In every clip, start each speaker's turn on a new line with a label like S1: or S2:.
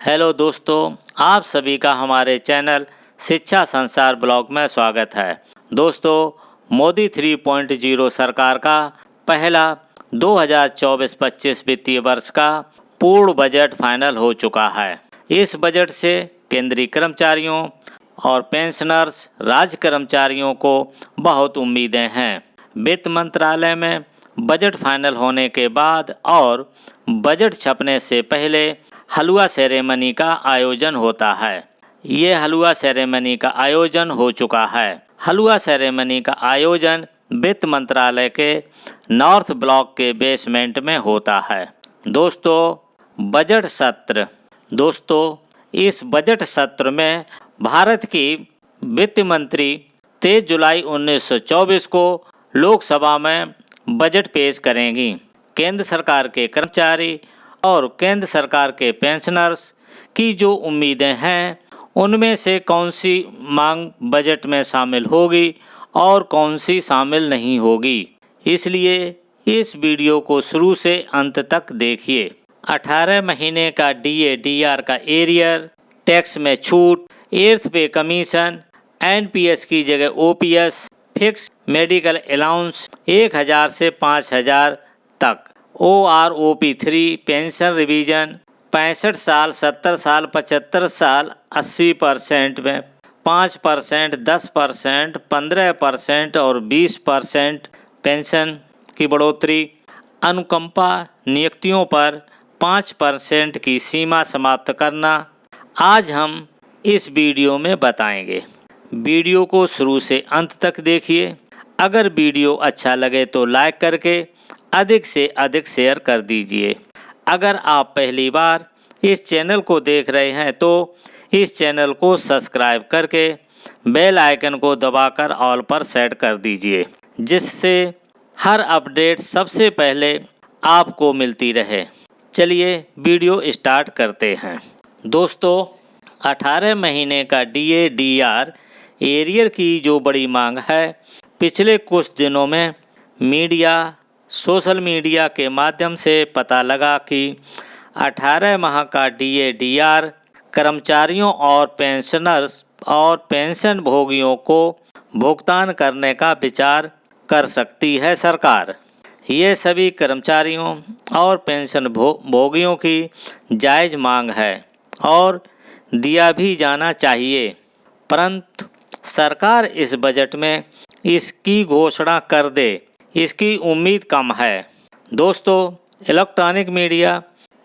S1: Hello दोस्तों, आप सभी का हमारे चैनल शिक्षा संसार ब्लॉग में स्वागत है। दोस्तों, मोदी 3.0 सरकार का पहला 2024-25 वित्तीय वर्ष का पूर्ण बजट फाइनल हो चुका है। इस बजट से केंद्रीय कर्मचारियों और पेंशनर्स राज्य कर्मचारियों को बहुत उम्मीदें हैं। वित्त मंत्रालय में बजट फाइनल होने के बाद और बजट छपने से पहले हलवा सेरेमनी का आयोजन होता है। ये हलवा सेरेमनी का आयोजन हो चुका है। हलवा सेरेमनी का आयोजन वित्त मंत्रालय के नॉर्थ ब्लॉक के बेसमेंट में होता है। दोस्तों, बजट सत्र। दोस्तों, इस बजट सत्र में भारत की वित्त मंत्री 23 जुलाई 1924 को लोकसभा में बजट पेश करेंगी। केंद्र सरकार के कर्मचारी और केंद्र सरकार के पेंशनर्स की जो उम्मीदें हैं, उनमें से कौन सी मांग बजट में शामिल होगी और कौन सी शामिल नहीं होगी, इसलिए इस वीडियो को शुरू से अंत तक देखिए। 18 महीने का DA/DR का एरियर, टैक्स में छूट, एर्थ पे कमीशन, NPS की जगह OPS, फिक्स मेडिकल अलाउंस 1000 से 5000 तक, OROP3 पेंशन रिवीजन, 65 साल, 70 साल, 75 साल 80% में 5%, 10%, 15% और 20% पेंशन की बढ़ोतरी, अनुकंपा नियुक्तियों पर 5% की सीमा समाप्त करना, आज हम इस वीडियो में बताएंगे। वीडियो को शुरू से अंत तक देखिए। अगर वीडियो अच्छा लगे तो लाइक करके अधिक से अधिक शेयर कर दीजिए। अगर आप पहली बार इस चैनल को देख रहे हैं तो इस चैनल को सब्सक्राइब करके बेल आइकन को दबाकर ऑल पर सेट कर दीजिए, जिससे हर अपडेट सबसे पहले आपको मिलती रहे। चलिए वीडियो स्टार्ट करते हैं। दोस्तों, 18 महीने का DA/DR एरियर की जो बड़ी मांग है, पिछले कुछ दिनों में सोशल मीडिया के माध्यम से पता लगा कि 18 माह का DA/DR कर्मचारियों और पेंशनर्स और पेंशन भोगियों को भुगतान करने का विचार कर सकती है सरकार। ये सभी कर्मचारियों और पेंशन भोगियों की जायज़ मांग है और दिया भी जाना चाहिए, परंतु सरकार इस बजट में इसकी घोषणा कर दे, इसकी उम्मीद कम है। दोस्तों, इलेक्ट्रॉनिक मीडिया,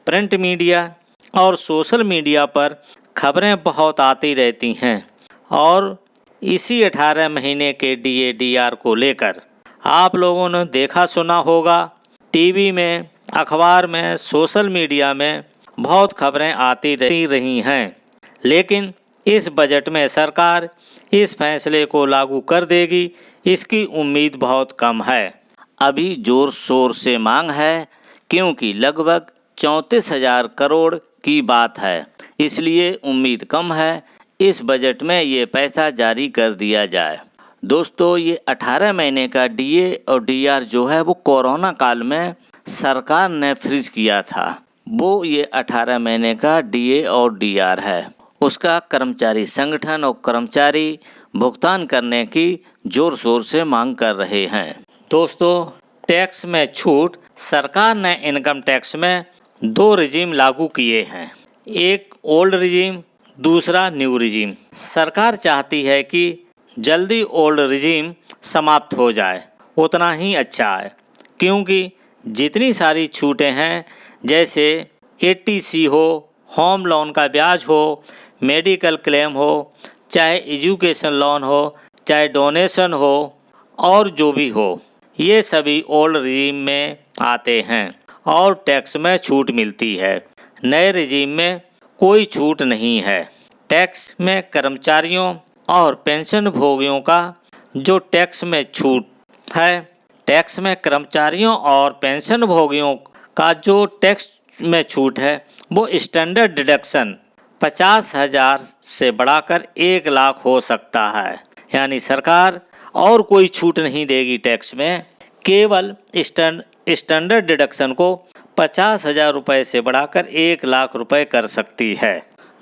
S1: प्रिंट मीडिया और सोशल मीडिया पर खबरें बहुत आती रहती हैं और इसी 18 महीने के DA/DR को लेकर आप लोगों ने देखा सुना होगा। टीवी में, अखबार में, सोशल मीडिया में बहुत खबरें आती रही हैं, लेकिन इस बजट में सरकार इस फैसले को लागू कर देगी, इसकी उम्मीद बहुत कम है। अभी जोर शोर से मांग है, क्योंकि लगभग 34,000 करोड़ की बात है, इसलिए उम्मीद कम है इस बजट में ये पैसा जारी कर दिया जाए। दोस्तों, ये 18 महीने का DA और DR जो है वो कोरोना काल में सरकार ने फ्रीज किया था। वो ये 18 महीने का DA और DR है। उसका कर्मचारी संगठन और कर्मचारी भुगतान करने की जोर शोर से मांग कर रहे हैं। दोस्तों, टैक्स में छूट। सरकार ने इनकम टैक्स में 2 रिजीम लागू किए हैं, एक ओल्ड रिजीम, दूसरा न्यू रिजीम। सरकार चाहती है कि जल्दी ओल्ड रिजीम समाप्त हो जाए, उतना ही अच्छा है, क्योंकि जितनी सारी छूटें हैं, जैसे ATC हो, होम लोन का ब्याज हो, मेडिकल क्लेम हो, चाहे एजुकेशन लोन हो, चाहे डोनेशन हो और जो भी हो, ये सभी ओल्ड रिजीम में आते हैं और टैक्स में छूट मिलती है। नए रिजीम में कोई छूट नहीं है। टैक्स में कर्मचारियों और पेंशन भोगियों का जो टैक्स में छूट है, टैक्स में कर्मचारियों और पेंशन भोगियों का जो टैक्स में छूट है, वो स्टैंडर्ड डिडक्शन 50,000 से बढ़ाकर 1 लाख हो सकता है। यानी सरकार और कोई छूट नहीं देगी टैक्स में, केवल स्टैंडर्ड डिडक्शन को 50,000 रुपये से बढ़ाकर 1 लाख रुपये कर सकती है।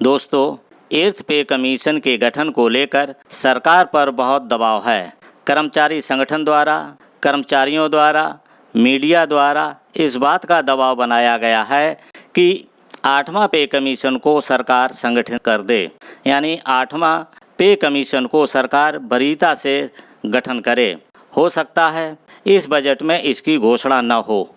S1: दोस्तों, 8th पे कमीशन के गठन को लेकर सरकार पर बहुत दबाव है। कर्मचारी संगठन द्वारा, कर्मचारियों द्वारा, मीडिया द्वारा इस बात का दबाव बनाया गया है कि 8वां पे कमीशन को सरकार संगठित कर दे, यानी 8वां पे कमीशन को सरकार वरीयता से गठन करे। हो सकता है इस बजट में इसकी घोषणा न हो,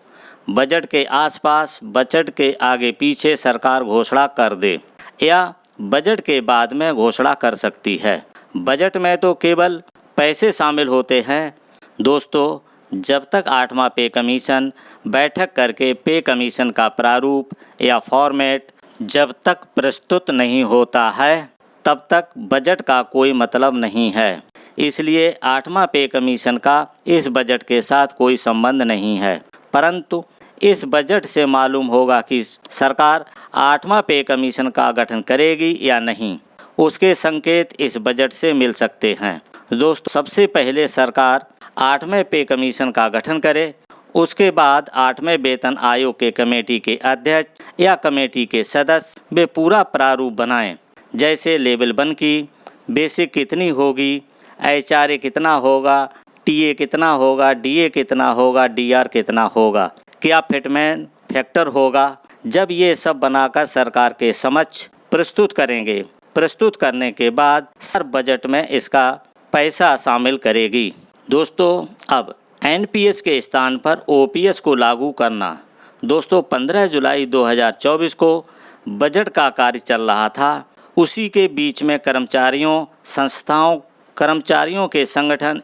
S1: बजट के आसपास, बजट के आगे पीछे सरकार घोषणा कर दे, या बजट के बाद में घोषणा कर सकती है। बजट में तो केवल पैसे शामिल होते हैं। दोस्तों, जब तक 8वां पे कमीशन बैठक करके पे कमीशन का प्रारूप या फॉर्मेट जब तक प्रस्तुत नहीं होता है, तब तक बजट का कोई मतलब नहीं है। इसलिए 8वां पे कमीशन का इस बजट के साथ कोई संबंध नहीं है। परंतु इस बजट से मालूम होगा कि सरकार 8वां पे कमीशन का गठन करेगी या नहीं। उसके संकेत इस बजट से मिल सकते हैं। दोस्तों, सबसे पहले सरकार 8वें पे कमीशन का गठन करे, उसके बाद 8वें वेतन आयोग के कमेटी के अध्यक्ष या कमेटी के सदस्य वे पूरा प्रारूप बनाएं। जैसे लेवल 1 की बेसिक कितनी होगी, HRA कितना होगा, TA कितना होगा, DA कितना होगा, DR कितना होगा, क्या फिटमेंट फैक्टर होगा। जब ये सब बनाकर सरकार के समक्ष प्रस्तुत करेंगे, प्रस्तुत करने के बाद सर बजट में इसका पैसा शामिल करेगी। दोस्तों, अब NPS के स्थान पर OPS को लागू करना। दोस्तों, 15 जुलाई 2024 को बजट का कार्य चल रहा था। उसी के बीच में कर्मचारियों, संस्थाओं, कर्मचारियों के संगठन,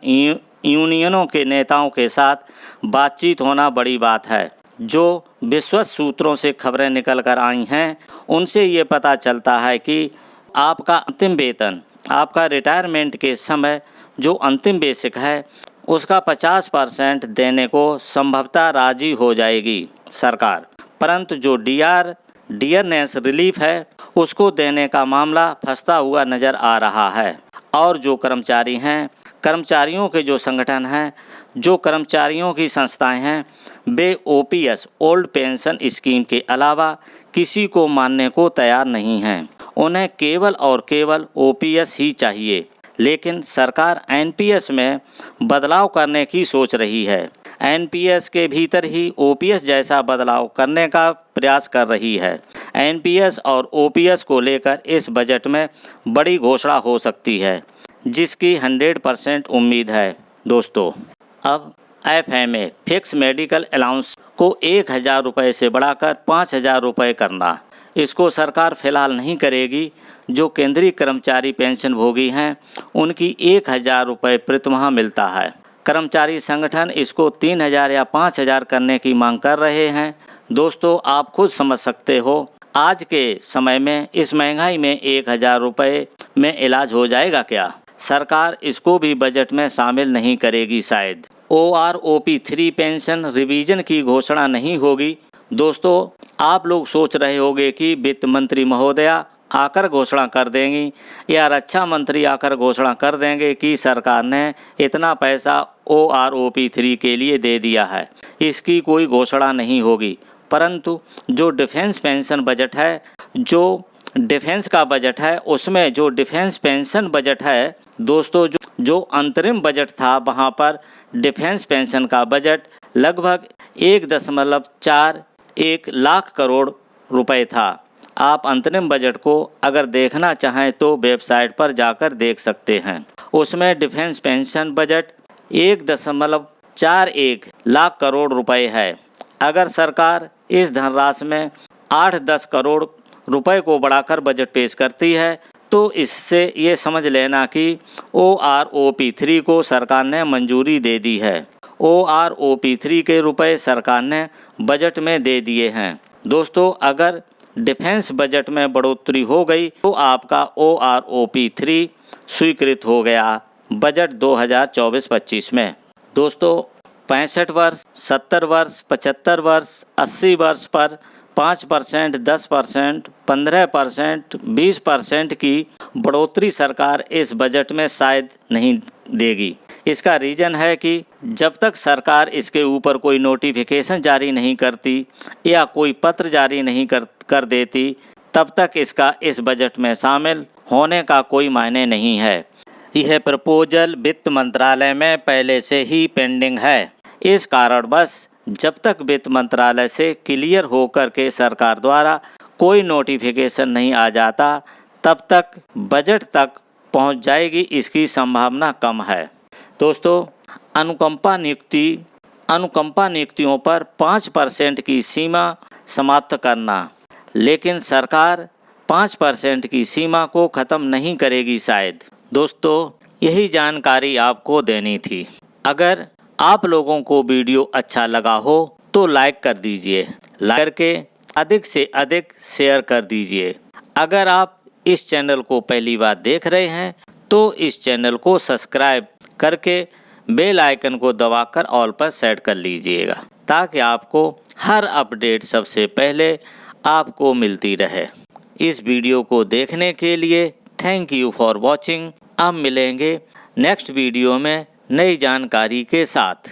S1: यूनियनों के नेताओं के साथ बातचीत होना बड़ी बात है। जो विश्वस्त सूत्रों से खबरें निकल कर आई हैं, उनसे ये पता चलता है कि आपका अंतिम वेतन, आपका रिटायरमेंट के समय जो अंतिम बेसिक है, उसका 50% देने को संभवतः राजी हो जाएगी सरकार। परंतु जो डियरनेस रिलीफ है, उसको देने का मामला फंसता हुआ नज़र आ रहा है। और जो कर्मचारी हैं, कर्मचारियों के जो संगठन हैं, जो कर्मचारियों की संस्थाएं हैं, वे OPS ओल्ड पेंशन स्कीम के अलावा किसी को मानने को तैयार नहीं हैं। उन्हें केवल और केवल OPS ही चाहिए। लेकिन सरकार NPS में बदलाव करने की सोच रही है। NPS के भीतर ही OPS जैसा बदलाव करने का प्रयास कर रही है। NPS और OPS को लेकर इस बजट में बड़ी घोषणा हो सकती है, जिसकी 100% उम्मीद है। दोस्तों, अब FMA फिक्स मेडिकल अलाउंस को 1000 रुपये से बढ़ाकर 5000 रुपये करना, इसको सरकार फ़िलहाल नहीं करेगी। जो केंद्रीय कर्मचारी पेंशन भोगी हैं, उनकी 1000 रुपये प्रतिमाह मिलता है। कर्मचारी संगठन इसको 3000 या 5000 करने की मांग कर रहे हैं। दोस्तों, आप खुद समझ सकते हो, आज के समय में, इस महंगाई में 1000 रुपये में इलाज हो जाएगा क्या? सरकार इसको भी बजट में शामिल नहीं करेगी शायद। OROP 3 पेंशन रिवीजन की घोषणा नहीं होगी। दोस्तों, आप लोग सोच रहे होंगे कि वित्त मंत्री महोदया आकर घोषणा कर देंगी या रक्षा मंत्री आकर घोषणा कर देंगे कि सरकार ने इतना पैसा OROP 3 के लिए दे दिया है। इसकी कोई घोषणा नहीं होगी। परंतु जो डिफेंस पेंशन बजट है, जो डिफेंस का बजट है, उसमें जो डिफेंस पेंशन बजट है, दोस्तों, जो अंतरिम बजट था, वहाँ पर डिफेंस पेंशन का बजट लगभग 1.41 लाख करोड़ रुपए था। आप अंतरिम बजट को अगर देखना चाहें तो वेबसाइट पर जाकर देख सकते हैं। उसमें defence pension budget 1.41 lakh crore रुपए है। अगर सरकार इस धनराशि में 8-10 करोड़ रुपए को बढ़ाकर बजट पेश करती है, तो इससे ये समझ लेना कि OROP 3 को सरकार ने मंजूरी दे दी है। OROP 3 के रुपए सरकार ने बजट में दे दिए हैं। दोस्तों, अगर डिफेंस बजट में बढ़ोतरी हो गई तो आपका OROP 3 स्वीकृत हो गया बजट 2024-25 में। दोस्तों, 65 वर्ष, 70 वर्ष, 75 वर्ष, 80 वर्ष पर 5%, 10%, 15%, 20% की बढ़ोतरी सरकार इस बजट में शायद नहीं देगी। इसका रीज़न है कि जब तक सरकार इसके ऊपर कोई नोटिफिकेशन जारी नहीं करती या कोई पत्र जारी नहीं कर देती, तब तक इसका इस बजट में शामिल होने का कोई मायने नहीं है। यह प्रपोजल वित्त मंत्रालय में पहले से ही पेंडिंग है। इस कारणवश जब तक वित्त मंत्रालय से क्लियर होकर के सरकार द्वारा कोई नोटिफिकेशन नहीं आ जाता, तब तक बजट तक पहुंच जाएगी इसकी संभावना कम है। दोस्तों, अनुकंपा नियुक्तियों पर 5% की सीमा समाप्त करना, लेकिन सरकार 5% की सीमा को ख़त्म नहीं करेगी शायद। दोस्तों, यही जानकारी आपको देनी थी। अगर आप लोगों को वीडियो अच्छा लगा हो तो लाइक कर दीजिए, लाइक करके अधिक से अधिक शेयर कर दीजिए। अगर आप इस चैनल को पहली बार देख रहे हैं तो इस चैनल को सब्सक्राइब करके बेल आइकन को दबाकर ऑल पर सेट कर लीजिएगा, ताकि आपको हर अपडेट सबसे पहले आपको मिलती रहे। इस वीडियो को देखने के लिए थैंक यू फॉर वॉचिंग। अब मिलेंगे नेक्स्ट वीडियो में नई जानकारी के साथ।